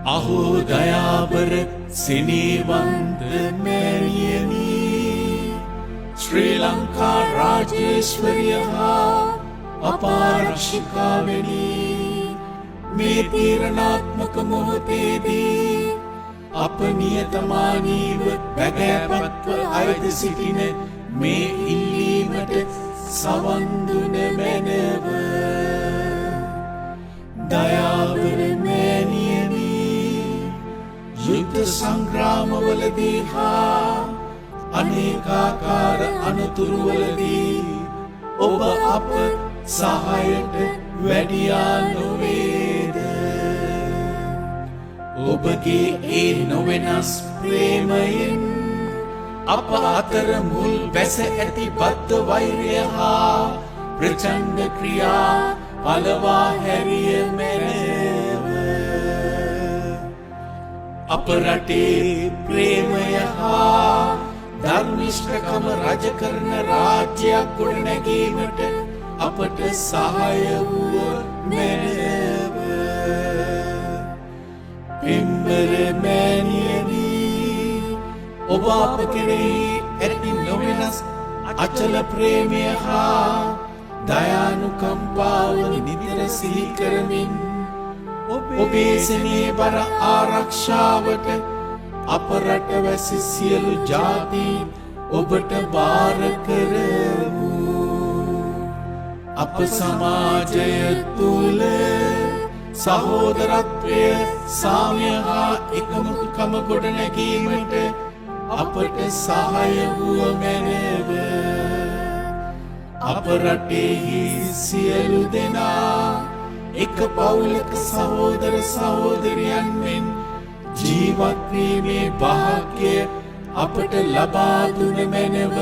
අහෝ දයාබර සිනේවන්ත මෑණියනි ශ්‍රී ලංකා රාජේශ්වරිය හා අපාරක්ෂිකාවෙනි මේ තීරණාත්මක මොහොතේදී අප නියතමානීව බැගෑපත්ව අයද සිටින මේ ඉල්ලීමට සවන් දුන මැනව දයාබර මෑණියනි යුද්ධ සංග්‍රාමවලදී හා අනේකාකාර අනතුරුවලදී ඔබ අප සහායට වැඩියා නොවේද ඔබගේ ඒ නොවෙනස් ප්‍රේමයෙන් අප අතර මුල් බැස ඇති බද්ධ වෛරය හා ප්‍රචණ්ඩ ක්‍රියා පලවා හැරිය මැනව අප රටේ ප්‍රේමය හා ධර්මිෂ්ඨකම රජ කරන රාජ්‍යයක් ගොඩනැගීමට අපට සහාය වූ මැනව පින්බර මෑණියනි ඔබ අප කෙරෙහි ඇති නොවෙනස් අචල ප්‍රේමය හා දයානුකම්පාව නිතර සිහි කරමින් ඔබේ සෙනෙහ බර ආරක්ෂාවට අප රටවැසි සියලු ජාතීන් ඔබට භාර කරමු අප සමාජය තුළ සහෝදරත්වය සාමය හා එකමුතුකම ගොඩනැගීමට අපට සහාය වූ මැනව අප රටෙහි සියලු දෙනා එක පවුලක සහෝදර සහෝදරියන් මෙන් ජීවත් වීමේ භාග්‍ය අපට ලබා දුන මැනව